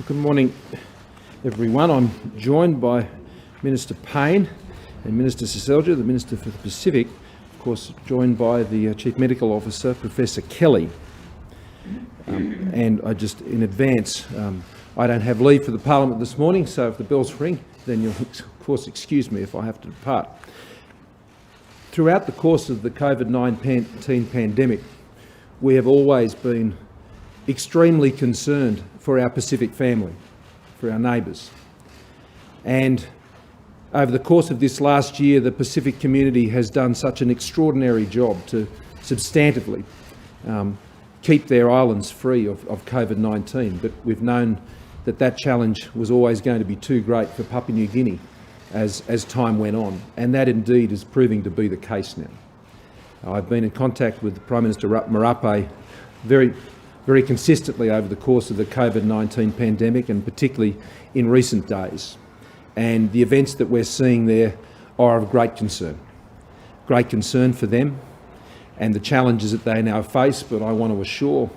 Good morning, everyone. I'm joined by Minister Payne and Minister Seselja, the Minister for the Pacific, of course joined by the Chief Medical Officer, Professor Kelly. And I just, in advance, I don't have leave for the Parliament this morning, so if the bells ring, then you'll of course excuse me if I have to depart. Throughout the course of the COVID-19 pandemic, we have always been extremely concerned for our Pacific family, for our neighbours. And over the course of this last year, the Pacific community has done such an extraordinary job to substantively keep their islands free of COVID-19. But we've known that that challenge was always going to be too great for Papua New Guinea as time went on, and that indeed is proving to be the case now. I've been in contact with Prime Minister Marape very consistently over the course of the COVID-19 pandemic, and particularly in recent days. And the events that we're seeing there are of great concern for them and the challenges that they now face. But I want to assure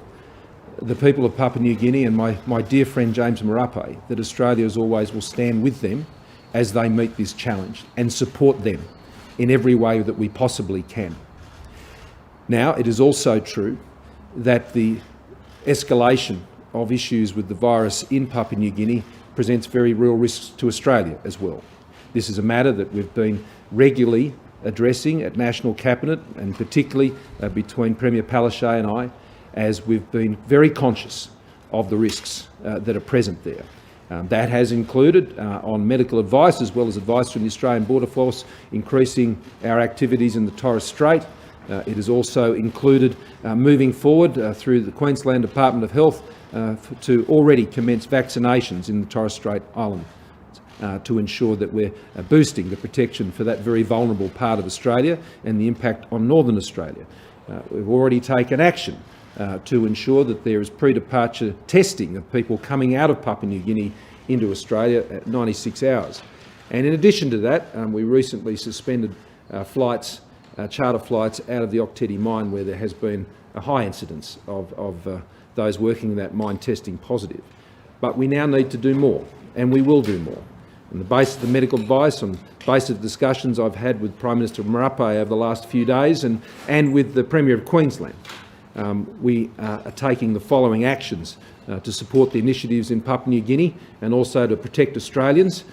the people of Papua New Guinea and my dear friend James Marape that Australia as always will stand with them as they meet this challenge and support them in every way that we possibly can. Now, it is also true that the escalation of issues with the virus in Papua New Guinea presents very real risks to Australia as well. This is a matter that we've been regularly addressing at National Cabinet, and particularly between Premier Palaszczuk and I, as we've been very conscious of the risks that are present there. That has included, on medical advice as well as advice from the Australian Border Force, increasing our activities in the Torres Strait. It has also included moving forward through the Queensland Department of Health to already commence vaccinations in the Torres Strait Island to ensure that we're boosting the protection for that very vulnerable part of Australia and the impact on Northern Australia. We've already taken action to ensure that there is pre-departure testing of people coming out of Papua New Guinea into Australia at 96 hours. And in addition to that, we recently suspended charter flights out of the Oktedi mine, where there has been a high incidence of those working in that mine testing positive. But we now need to do more, and we will do more. On the basis of the medical advice, on the basis of discussions I've had with Prime Minister Marape over the last few days and with the Premier of Queensland, we are taking the following actions to support the initiatives in Papua New Guinea and also to protect Australians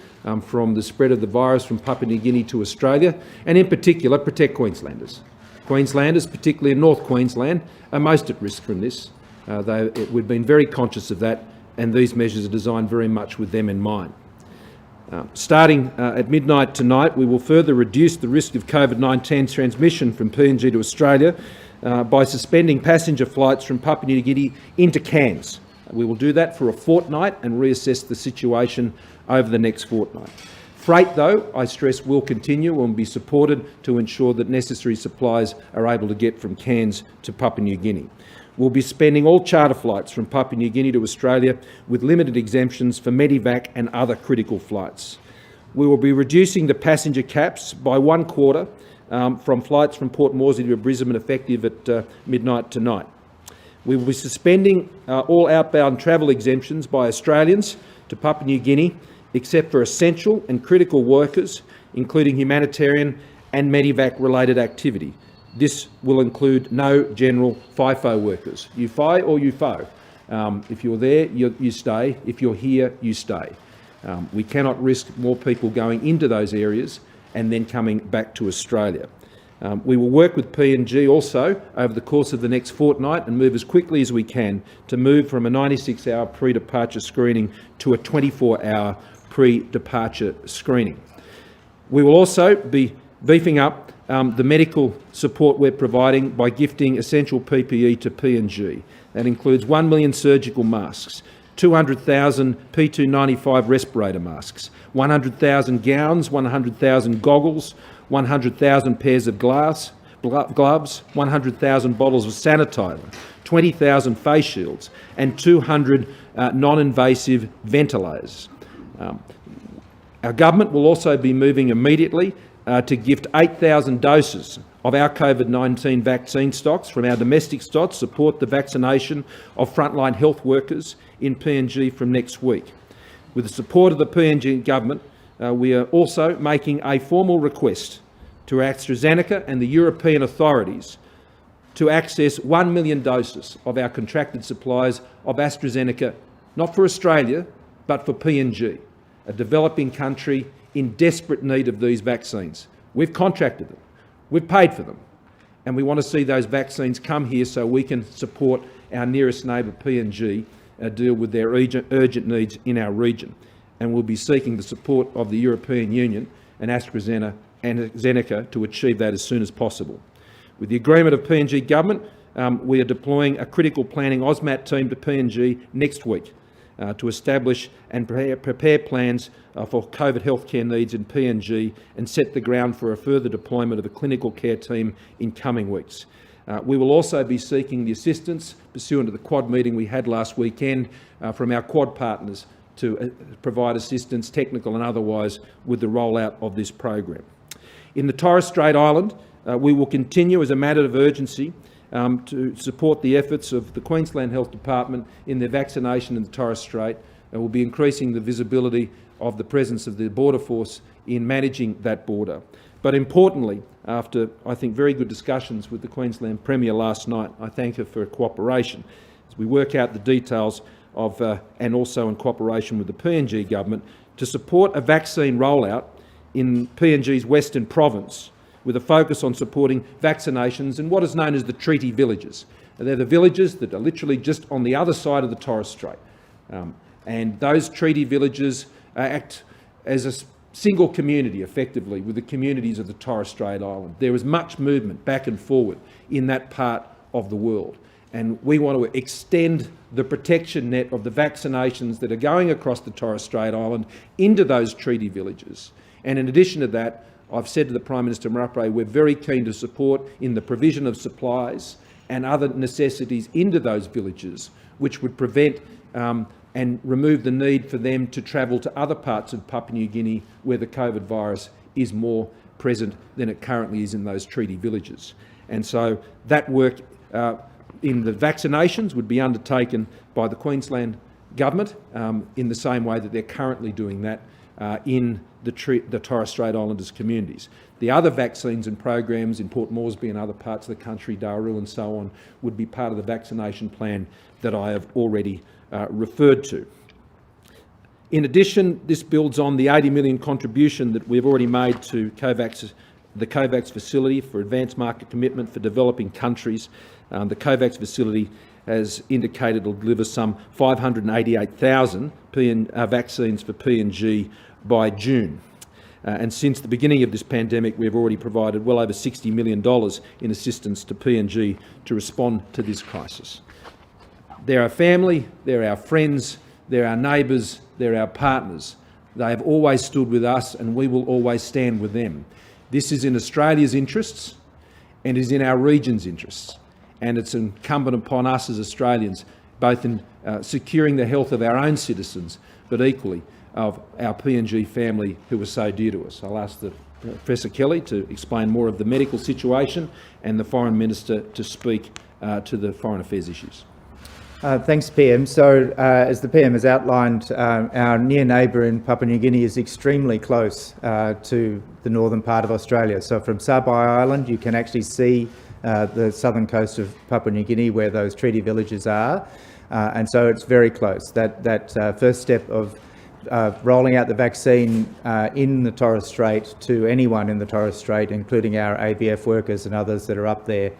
from the spread of the virus from Papua New Guinea to Australia, and in particular protect Queenslanders. Queenslanders, particularly in North Queensland, are most at risk from this. We've been very conscious of that, and these measures are designed very much with them in mind. Starting at midnight tonight, we will further reduce the risk of COVID-19 transmission from PNG to Australia by suspending passenger flights from Papua New Guinea into Cairns. We will do that for a fortnight and reassess the situation over the next fortnight. Freight, though, I stress, will continue and will be supported to ensure that necessary supplies are able to get from Cairns to Papua New Guinea. We'll be suspending all charter flights from Papua New Guinea to Australia with limited exemptions for Medivac and other critical flights. We will be reducing the passenger caps by 1/4 from flights from Port Moresby to Brisbane effective at midnight tonight. We will be suspending all outbound travel exemptions by Australians to Papua New Guinea, except for essential and critical workers, including humanitarian and Medivac-related activity. This will include no general FIFO workers. You FI or you FO. If you're there, you stay. If you're here, you stay. We cannot risk more people going into those areas and then coming back to Australia. We will work with PNG also over the course of the next fortnight and move as quickly as we can to move from a 96-hour pre-departure screening to a 24-hour pre-departure screening. We will also be beefing up the medical support we're providing by gifting essential PPE to PNG. That includes 1 million surgical masks, 200,000 P295 respirator masks, 100,000 gowns, 100,000 goggles, 100,000 pairs of gloves, 100,000 bottles of sanitizer, 20,000 face shields, and 200 non-invasive ventilators. Our government will also be moving immediately to gift 8,000 doses of our COVID-19 vaccine stocks from our domestic stocks support the vaccination of frontline health workers in PNG from next week. With the support of the PNG government, we are also making a formal request to AstraZeneca and the European authorities to access 1 million doses of our contracted supplies of AstraZeneca, not for Australia, but for PNG, a developing country in desperate need of these vaccines. We've contracted them, we've paid for them, and we want to see those vaccines come here so we can support our nearest neighbour PNG deal with their urgent needs in our region. And we'll be seeking the support of the European Union and AstraZeneca to achieve that as soon as possible. With the agreement of PNG government, we are deploying a critical planning AUSMAT team to PNG next week to establish and prepare plans for COVID healthcare needs in PNG and set the ground for a further deployment of a clinical care team in coming weeks. We will also be seeking the assistance, pursuant to the Quad meeting we had last weekend, from our Quad partners to provide assistance, technical and otherwise, with the rollout of this program. In the Torres Strait Island, we will continue as a matter of urgency to support the efforts of the Queensland Health Department in their vaccination in the Torres Strait, and we'll be increasing the visibility of the presence of the Border Force in managing that border. But importantly, after, I think, very good discussions with the Queensland Premier last night, I thank her for her cooperation as we work out the details of, and also in cooperation with the PNG government, to support a vaccine rollout in PNG's Western Province with a focus on supporting vaccinations in what is known as the treaty villages. They're the villages that are literally just on the other side of the Torres Strait. And those treaty villages act as a single community, effectively, with the communities of the Torres Strait Island. There is much movement back and forward in that part of the world. And we want to extend the protection net of the vaccinations that are going across the Torres Strait Island into those treaty villages. And in addition to that, I've said to the Prime Minister Marape, we're very keen to support in the provision of supplies and other necessities into those villages, which would prevent and remove the need for them to travel to other parts of Papua New Guinea where the COVID virus is more present than it currently is in those treaty villages. And so that work in the vaccinations would be undertaken by the Queensland government in the same way that they're currently doing that in the Torres Strait Islanders communities. The other vaccines and programs in Port Moresby and other parts of the country, Daru and so on, would be part of the vaccination plan that I have already referred to. In addition, this builds on the 80 million contribution that we've already made to the COVAX facility for advanced market commitment for developing countries. The COVAX facility has indicated it will deliver some 588,000 vaccines for PNG by June. And since the beginning of this pandemic, we've already provided well over $60 million in assistance to PNG to respond to this crisis. They're our family, they're our friends, they're our neighbours, they're our partners. They have always stood with us and we will always stand with them. This is in Australia's interests and is in our region's interests. And it's incumbent upon us as Australians, both in securing the health of our own citizens, but equally of our PNG family who are so dear to us. I'll ask Professor Kelly to explain more of the medical situation and the Foreign Minister to speak to the foreign affairs issues. Thanks, PM. So, as the PM has outlined, our near neighbour in Papua New Guinea is extremely close to the northern part of Australia. So from Sabai Island, you can actually see the southern coast of Papua New Guinea where those treaty villages are. And so it's very close. That first step of rolling out the vaccine in the Torres Strait to anyone in the Torres Strait, including our ABF workers and others that are up there,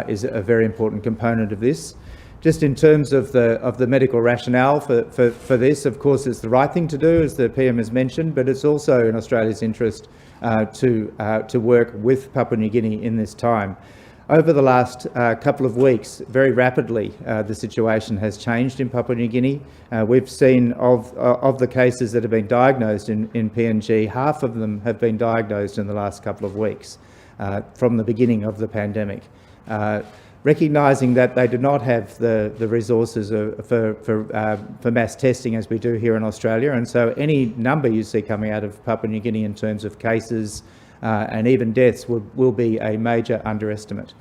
is a very important component of this. Just in terms of the medical rationale for this, of course, it's the right thing to do, as the PM has mentioned, but it's also in Australia's interest to work with Papua New Guinea in this time. Over the last couple of weeks, very rapidly, the situation has changed in Papua New Guinea. We've seen of the cases that have been diagnosed in PNG, half of them have been diagnosed in the last couple of weeks from the beginning of the pandemic. Recognising that they do not have the resources for mass testing as we do here in Australia, and so any number you see coming out of Papua New Guinea in terms of cases and even deaths will be a major underestimate.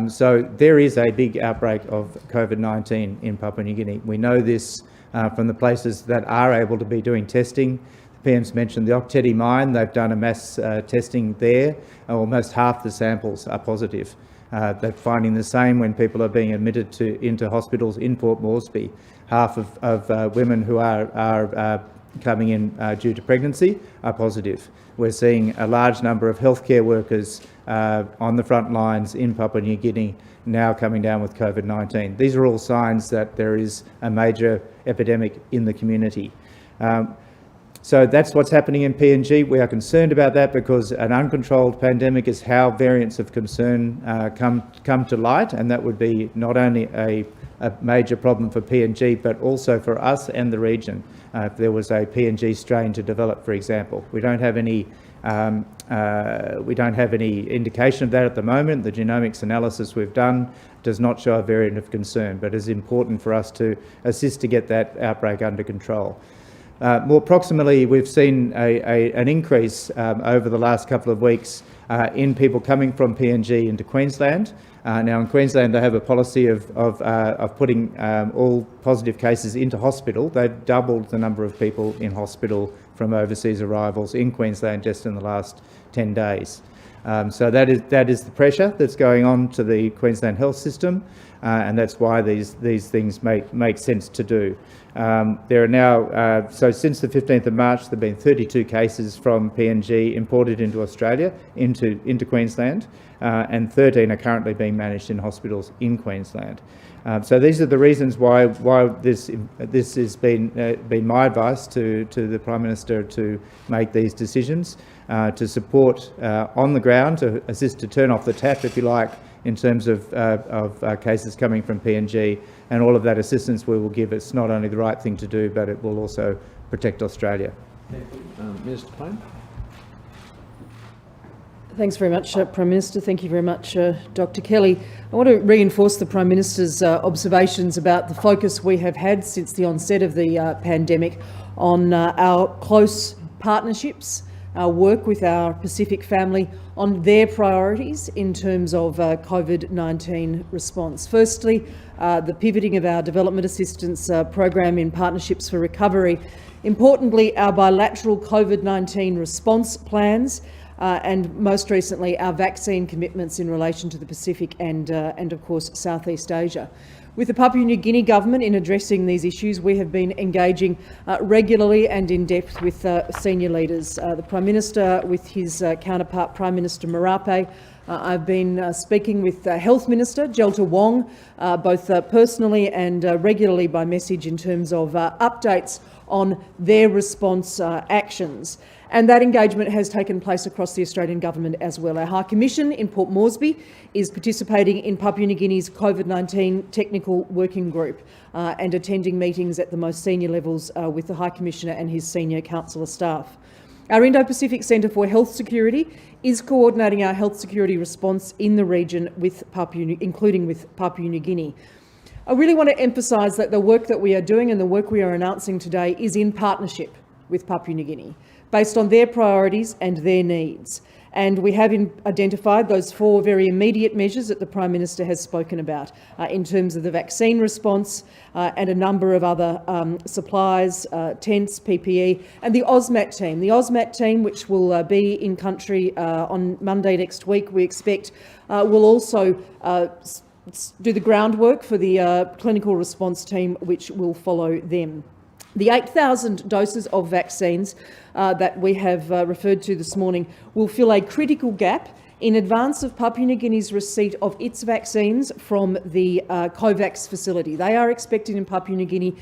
So there is a big outbreak of COVID-19 in Papua New Guinea. We know this from the places that are able to be doing testing. The PM's mentioned the Oktedi mine. They've done a mass testing there. Almost half the samples are positive. They're finding the same when people are being admitted into hospitals in Port Moresby. Half of women who are coming in due to pregnancy are positive. We're seeing a large number of healthcare workers on the front lines in Papua New Guinea now coming down with COVID-19. These are all signs that there is a major epidemic in the community. So that's what's happening in PNG. We are concerned about that because an uncontrolled pandemic is how variants of concern come to light, and that would be not only a major problem for PNG but also for us and the region. If there was a PNG strain to develop, for example, we don't have any indication of that at the moment. The genomics analysis we've done does not show a variant of concern, but it's important for us to assist to get that outbreak under control. More proximally, we've seen an increase over the last couple of weeks in people coming from PNG into Queensland. Now in Queensland they have a policy of putting all positive cases into hospital. They've doubled the number of people in hospital from overseas arrivals in Queensland just in the last 10 days. So that is the pressure that's going on to the Queensland health system, and that's why these things make sense to do. There are now, so since the 15th of March, there have been 32 cases from PNG imported into Australia, into Queensland, and 13 are currently being managed in hospitals in Queensland. So these are the reasons why this has been my advice to the Prime Minister to make these decisions, to support on the ground, to assist to turn off the tap, if you like, in terms of cases coming from PNG, and all of that assistance we will give. It's not only the right thing to do, but it will also protect Australia. Minister Payne. Thanks very much, Prime Minister. Thank you very much, Dr. Kelly. I want to reinforce the Prime Minister's observations about the focus we have had since the onset of the pandemic on our close partnerships, our work with our Pacific family on their priorities in terms of COVID-19 response. Firstly, the pivoting of our development assistance program in Partnerships for Recovery. Importantly, our bilateral COVID-19 response plans, and most recently our vaccine commitments in relation to the Pacific and of course Southeast Asia. With the Papua New Guinea government in addressing these issues, we have been engaging regularly and in depth with senior leaders. The Prime Minister with his counterpart Prime Minister Marape. I've been speaking with Health Minister Jelta Wong, both personally and regularly by message in terms of updates on their response actions. And that engagement has taken place across the Australian Government as well. Our High Commission in Port Moresby is participating in Papua New Guinea's COVID-19 Technical Working Group and attending meetings at the most senior levels with the High Commissioner and his senior councillor staff. Our Indo-Pacific Centre for Health Security is coordinating our health security response in the region with including with Papua New Guinea. I really want to emphasise that the work that we are doing and the work we are announcing today is in partnership with Papua New Guinea, based on their priorities and their needs. And we have identified those 4 very immediate measures that the Prime Minister has spoken about in terms of the vaccine response and a number of other supplies, tents, PPE, and the AUSMAT team. The AUSMAT team, which will be in country on Monday next week, we expect will also do the groundwork for the clinical response team, which will follow them. The 8,000 doses of vaccines that we have referred to this morning will fill a critical gap in advance of Papua New Guinea's receipt of its vaccines from the COVAX facility. They are expected in Papua New Guinea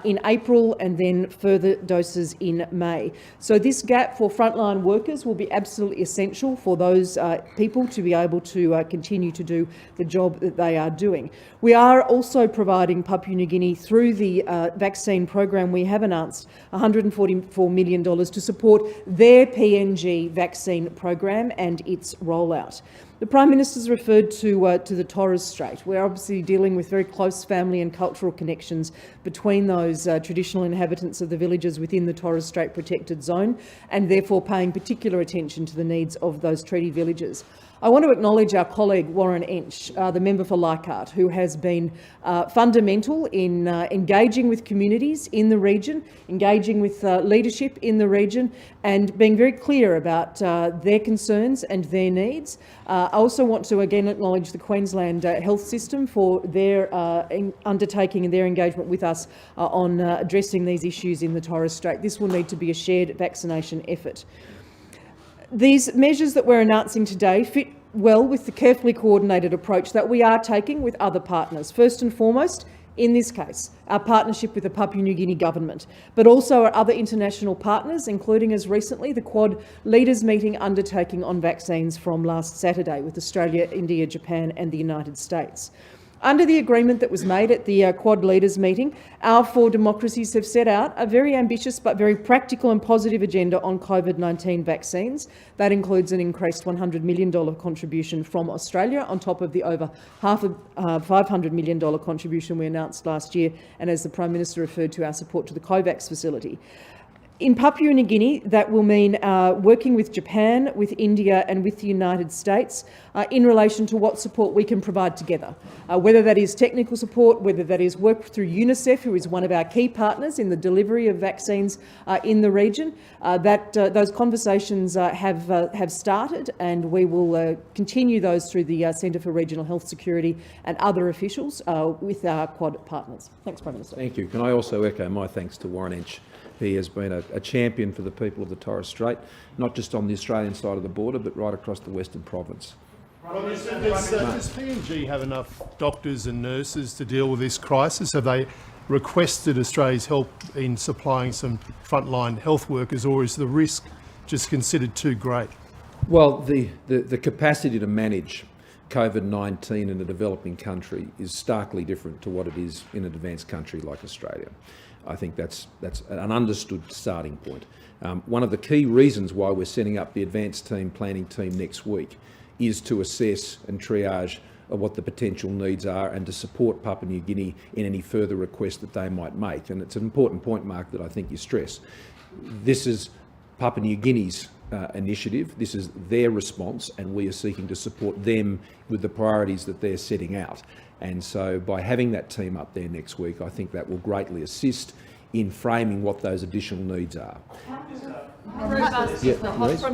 in April and then further doses in May. So this gap for frontline workers will be absolutely essential for those people to be able to continue to do the job that they are doing. We are also providing Papua New Guinea through the vaccine program we have announced $144 million to support their PNG vaccine program and its rollout. rollout. The Prime Minister's referred to the Torres Strait. We're obviously dealing with very close family and cultural connections between those traditional inhabitants of the villages within the Torres Strait protected zone, and therefore paying particular attention to the needs of those treaty villages. I want to acknowledge our colleague Warren Entsch, the member for Leichhardt, who has been fundamental in engaging with communities in the region, engaging with leadership in the region, and being very clear about their concerns and their needs. I also want to again acknowledge the Queensland Health System for their undertaking and their engagement with us on addressing these issues in the Torres Strait. This will need to be a shared vaccination effort. These measures that we're announcing today fit well with the carefully coordinated approach that we are taking with other partners. First and foremost, in this case, our partnership with the Papua New Guinea government, but also our other international partners, including as recently the Quad leaders meeting undertaking on vaccines from last Saturday with Australia, India, Japan and the United States. Under the agreement that was made at the Quad leaders meeting, our four democracies have set out a very ambitious but very practical and positive agenda on COVID-19 vaccines. That includes an increased $100 million contribution from Australia on top of the over $500 million contribution we announced last year, and as the Prime Minister referred to, our support to the COVAX facility. In Papua New Guinea, that will mean working with Japan, with India and with the United States in relation to what support we can provide together, whether that is technical support, whether that is work through UNICEF, who is one of our key partners in the delivery of vaccines in the region. Those conversations have started, and we will continue those through the Centre for Regional Health Security and other officials with our Quad partners. Thanks, Prime Minister. Thank you. Can I also echo my thanks to Warren Entsch? He has been a champion for the people of the Torres Strait, not just on the Australian side of the border, but right across the Western Province. Does PNG have enough doctors and nurses to deal with this crisis? Have they requested Australia's help in supplying some frontline health workers, or is the risk just considered too great? Well, the capacity to manage COVID-19 in a developing country is starkly different to what it is in an advanced country like Australia. I think that's an understood starting point. One of the key reasons why we're setting up the advanced team planning team next week is to assess and triage what the potential needs are and to support Papua New Guinea in any further requests that they might make. And it's an important point, Mark, that I think you stress. This is Papua New Guinea's initiative. This is their response, and we are seeking to support them with the priorities that they're setting out. And so by having that team up there next week, I think that will greatly assist in framing what those additional needs are. Prime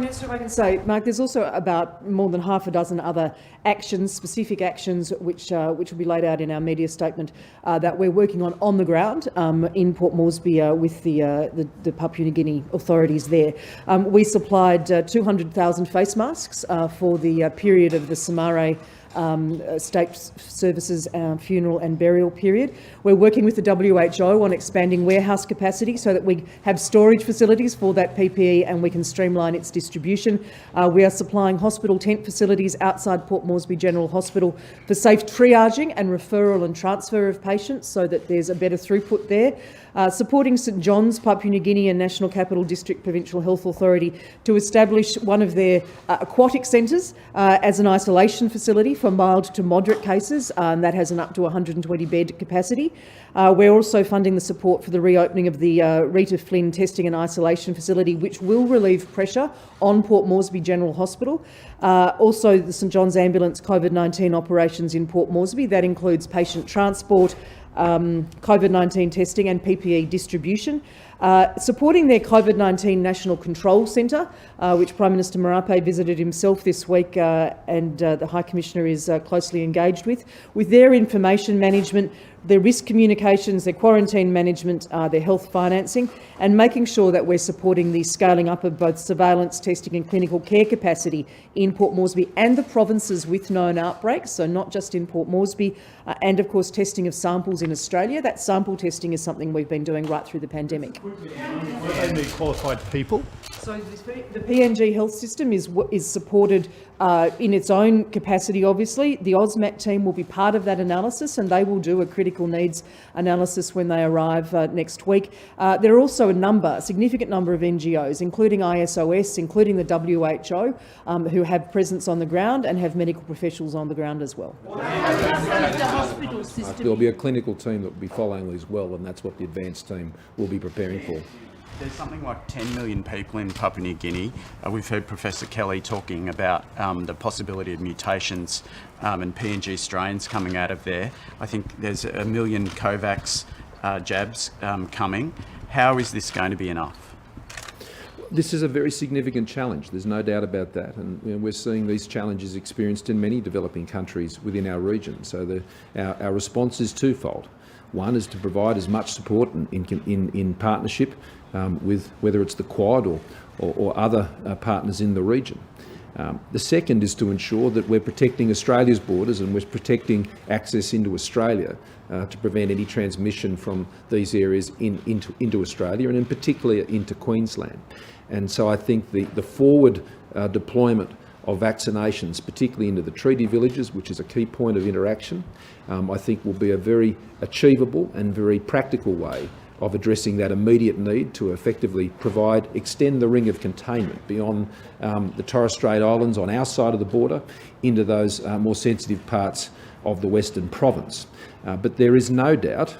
Minister, if I can say, Mark, there's also about more than half a dozen other actions, specific actions, which will be laid out in our media statement that we're working on the ground in Port Moresby with the Papua New Guinea authorities there. We supplied 200,000 face masks for the period of the Samare State Services funeral and burial period. We're working with the WHO on expanding warehouse capacity so that we have storage facilities for that PPE and we can streamline its distribution. We are supplying hospital tent facilities outside Port Moresby General Hospital for safe triaging and referral and transfer of patients so that there's a better throughput there. Supporting St John's, Papua New Guinea and National Capital District Provincial Health Authority to establish one of their aquatic centres as an isolation facility for mild to moderate cases, and that has an up to 120 bed capacity. We're also funding the support for the reopening of the Rita Flynn Testing and Isolation Facility, which will relieve pressure on Port Moresby General Hospital. Also the St John's Ambulance COVID-19 operations in Port Moresby. That includes patient transport, COVID-19 testing and PPE distribution, supporting their COVID-19 National Control Centre, which Prime Minister Marape visited himself this week and the High Commissioner is closely engaged with their information management, their risk communications, their quarantine management, their health financing, and making sure that we're supporting the scaling up of both surveillance, testing and clinical care capacity in Port Moresby and the provinces with known outbreaks, so not just in Port Moresby, and of course testing of samples in Australia. That sample testing is something we've been doing right through the pandemic. Do they need qualified people? So the PNG health system is supported in its own capacity, obviously. The AUSMAC team will be part of that analysis, and they will do a critical needs analysis when they arrive next week. There are also a significant number of NGOs, including ISOS, including the WHO, who have presence on the ground and have medical professionals on the ground as well. There'll be a clinical team that will be following as well, and that's what the advanced team will be preparing for. There's something like 10 million people in Papua New Guinea. We've heard Professor Kelly talking about the possibility of mutations and PNG strains coming out of there. I think there's 1 million COVAX jabs coming. How is this going to be enough? This is a very significant challenge, there's no doubt about that, and we're seeing these challenges experienced in many developing countries within our region. So our response is twofold. One is to provide as much support in partnership with whether it's the Quad or other partners in the region. The second is to ensure that we're protecting Australia's borders and we're protecting access into Australia to prevent any transmission from these areas into Australia and in particular into Queensland. And so I think the forward deployment of vaccinations, particularly into the treaty villages, which is a key point of interaction, I think will be a very achievable and very practical way of addressing that immediate need to effectively extend the ring of containment beyond the Torres Strait Islands on our side of the border into those more sensitive parts of the Western Province. But there is no doubt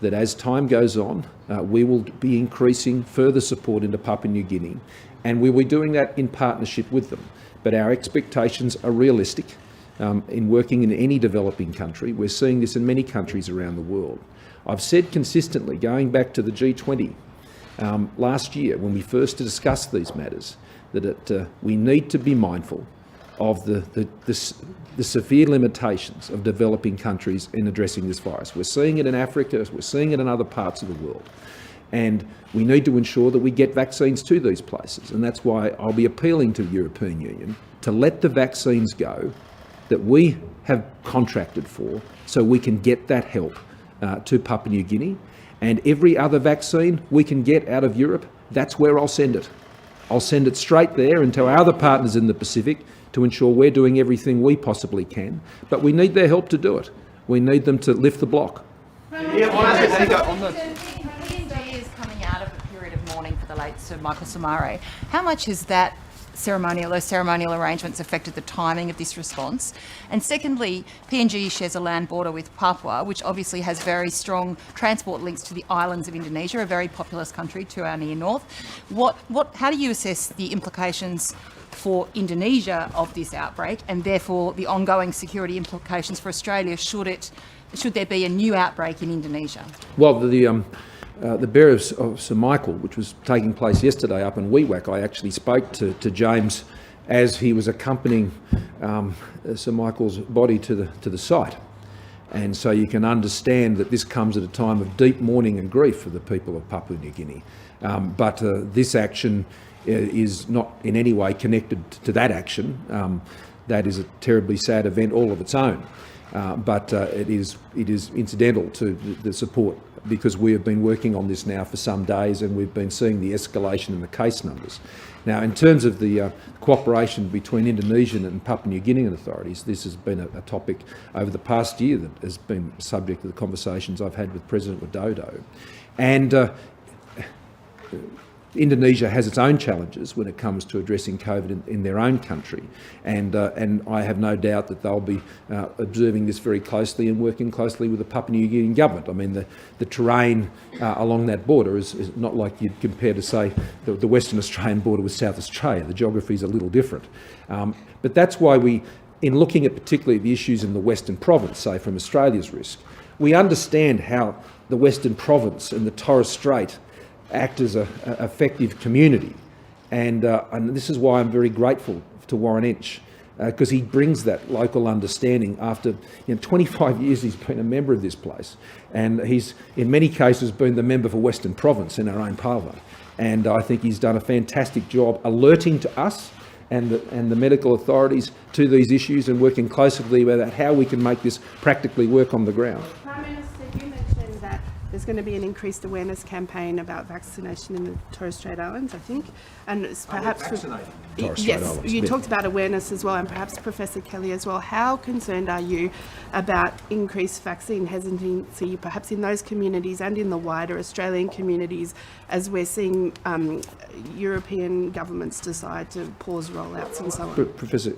that as time goes on, we will be increasing further support into Papua New Guinea, and we will be doing that in partnership with them. But our expectations are realistic. In working in any developing country, we're seeing this in many countries around the world. I've said consistently, going back to the G20 last year when we first discussed these matters, that we need to be mindful of the severe limitations of developing countries in addressing this virus. We're seeing it in Africa, we're seeing it in other parts of the world. And we need to ensure that we get vaccines to these places. And that's why I'll be appealing to the European Union to let the vaccines go that we have contracted for so we can get that help to Papua New Guinea. And every other vaccine we can get out of Europe, that's where I'll send it. I'll send it straight there and to our other partners in the Pacific to ensure we're doing everything we possibly can. But we need their help to do it. We need them to lift the block. PNG is coming out of a period of mourning for the late Sir Michael Somare. How much has those ceremonial arrangements affected the timing of this response? And secondly, PNG shares a land border with Papua, which obviously has very strong transport links to the islands of Indonesia, a very populous country to our near north. How do you assess the implications for Indonesia of this outbreak, and therefore the ongoing security implications for Australia should there be a new outbreak in Indonesia? Well, the burial of Sir Michael, which was taking place yesterday up in Wewak, I actually spoke to James as he was accompanying Sir Michael's body to the site. And so you can understand that this comes at a time of deep mourning and grief for the people of Papua New Guinea. But this action is not in any way connected to that action. That is a terribly sad event all of its own. But it is incidental to the support, because we have been working on this now for some days and we've been seeing the escalation in the case numbers. Now, in terms of the cooperation between Indonesian and Papua New Guinean authorities, this has been a topic over the past year that has been subject to the conversations I've had with President Widodo. And Indonesia has its own challenges when it comes to addressing COVID in their own country, and I have no doubt that they'll be observing this very closely and working closely with the Papua New Guinean government. I mean, the terrain along that border is not like you'd compare to, say, the Western Australian border with South Australia. The geography is a little different. But that's why in looking at particularly the issues in the Western Province, say from Australia's risk, we understand how the Western Province and the Torres Strait act as an effective community, and this is why I'm very grateful to Warren Entsch, because he brings that local understanding. After 25 years he's been a member of this place, and he's in many cases been the member for Western Province in our own parliament, and I think he's done a fantastic job alerting to us and the medical authorities to these issues and working closely about how we can make this practically work on the ground. Prime Minister, you mentioned that there's going to be an increased awareness campaign about vaccination in the Torres Strait Islands, I think, and it's perhaps Torres Strait yes, Islands. you Yeah. talked about awareness as well, and perhaps Professor Kelly as well. How concerned are you about increased vaccine hesitancy, perhaps in those communities and in the wider Australian communities, as we're seeing European governments decide to pause rollouts and so on? Professor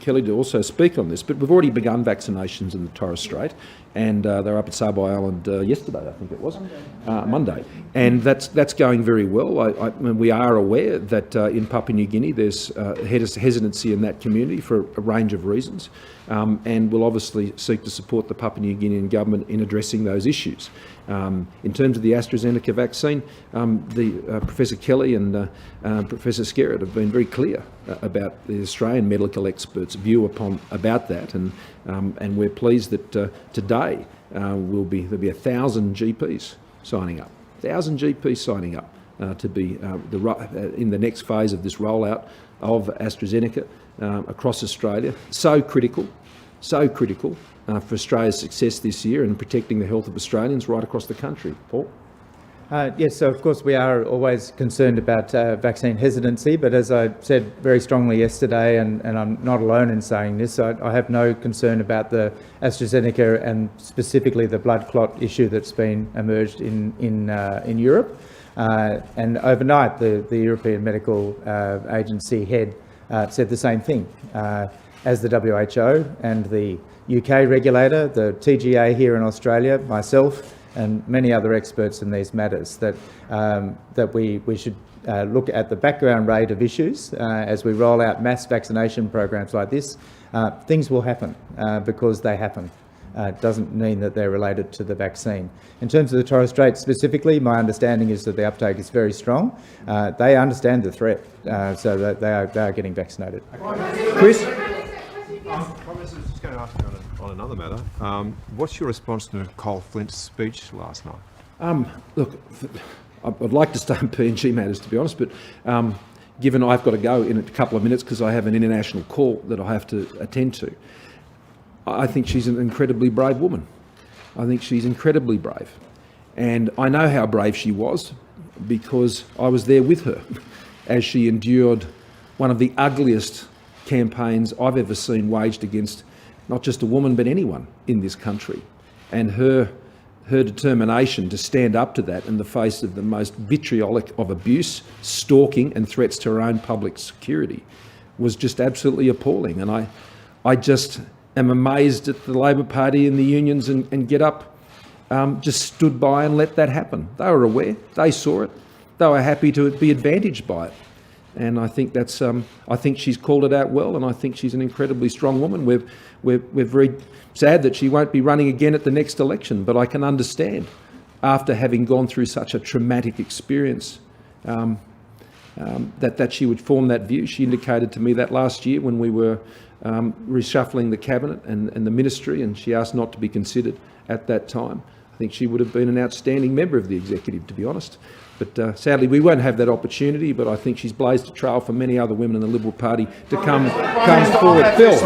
Kelly to also speak on this, but we've already begun vaccinations in the Torres Strait, and they're up at Sabo Island yesterday, I think it was, Monday, and that's going very well. I mean, we are aware that in Papua New Guinea there's hesitancy in that community for a range of reasons, and we'll obviously seek to support the Papua New Guinean government in addressing those issues. In terms of the AstraZeneca vaccine, Professor Kelly and Professor Skerritt have been very clear about the Australian medical experts' view about that, and we're pleased that today there'll be 1,000 GPs signing up. 1,000 GPs signing up to be in the next phase of this rollout of AstraZeneca across Australia. So critical for Australia's success this year and protecting the health of Australians right across the country. Paul? Yes, so of course we are always concerned about vaccine hesitancy, but as I said very strongly yesterday, and I'm not alone in saying this, I have no concern about the AstraZeneca and specifically the blood clot issue that's been emerged in Europe. And overnight, the European Medical Agency head said the same thing as the WHO and the UK regulator, the TGA here in Australia, myself, and many other experts in these matters, that we should look at the background rate of issues as we roll out mass vaccination programs like this. Things will happen because they happen. It doesn't mean that they're related to the vaccine. In terms of the Torres Strait specifically, my understanding is that the uptake is very strong. They understand the threat, so that they are getting vaccinated. Chris? Prime Minister, I was just going to ask you on another matter. What's your response to Nicole Flint's speech last night? Look, I'd like to stay on PNG matters, to be honest, but given I've got to go in a couple of minutes because I have an international call that I have to attend to, I think she's an incredibly brave woman. I think she's incredibly brave. And I know how brave she was because I was there with her as she endured one of the ugliest campaigns I've ever seen waged against not just a woman but anyone in this country. And her determination to stand up to that in the face of the most vitriolic of abuse, stalking and threats to her own public security was just absolutely appalling. And I just am amazed at the Labor Party and the unions and GetUp just stood by and let that happen. They were aware, they saw it, they were happy to be advantaged by it. And I think that's, I think she's called it out well, and I think she's an incredibly strong woman. We're very sad that she won't be running again at the next election, but I can understand after having gone through such a traumatic experience that she would form that view. She indicated to me that last year when we were reshuffling the cabinet and the ministry, and she asked not to be considered at that time. I think she would have been an outstanding member of the executive, to be honest. But sadly, we won't have that opportunity, but I think she's blazed a trail for many other women in the Liberal Party to come forward. Phil.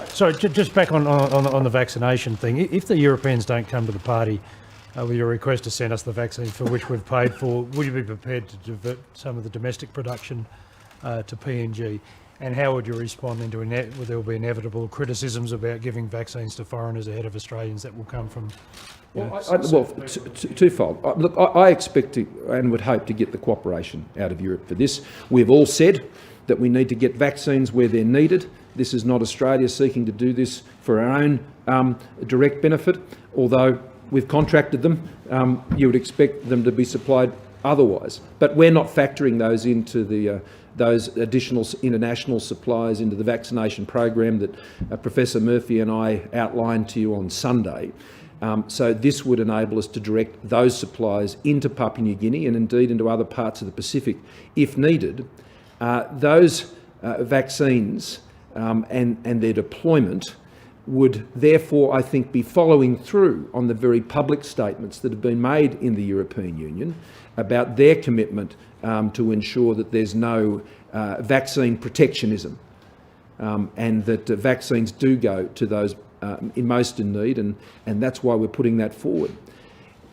Sorry, just back on the vaccination thing. If the Europeans don't come to the party with your request to send us the vaccines for which we've paid for, would you be prepared to divert some of the domestic production to PNG? And how would you respond will there be inevitable criticisms about giving vaccines to foreigners ahead of Australians that will come from... Twofold. Look, I expect to and would hope to get the cooperation out of Europe for this. We've all said that we need to get vaccines where they're needed. This is not Australia seeking to do this for our own direct benefit, although we've contracted them. You would expect them to be supplied otherwise. But we're not factoring those into those additional international supplies into the vaccination program that Professor Murphy and I outlined to you on Sunday. So this would enable us to direct those supplies into Papua New Guinea and indeed into other parts of the Pacific if needed. Those vaccines and their deployment would therefore, I think, be following through on the very public statements that have been made in the European Union about their commitment to ensure that there's no vaccine protectionism and that vaccines do go to those most in need, and that's why we're putting that forward.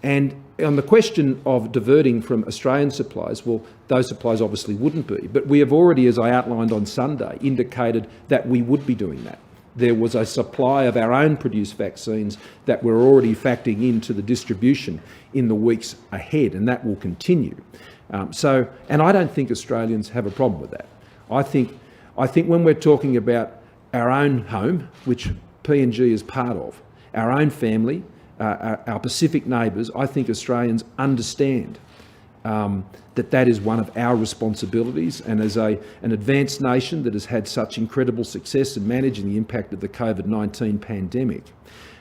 And on the question of diverting from Australian supplies, well, those supplies obviously wouldn't be. But we have already, as I outlined on Sunday, indicated that we would be doing that. There was a supply of our own produced vaccines that we're already factoring into the distribution in the weeks ahead, and that will continue. And I don't think Australians have a problem with that. I think when we're talking about our own home, which PNG is part of, our own family, our Pacific neighbours, I think Australians understand that is one of our responsibilities, and as an advanced nation that has had such incredible success in managing the impact of the COVID-19 pandemic,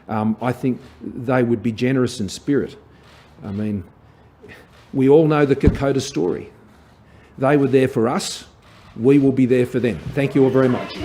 I think they would be generous in spirit. I mean, we all know the Kokoda story. They were there for us, we will be there for them. Thank you all very much.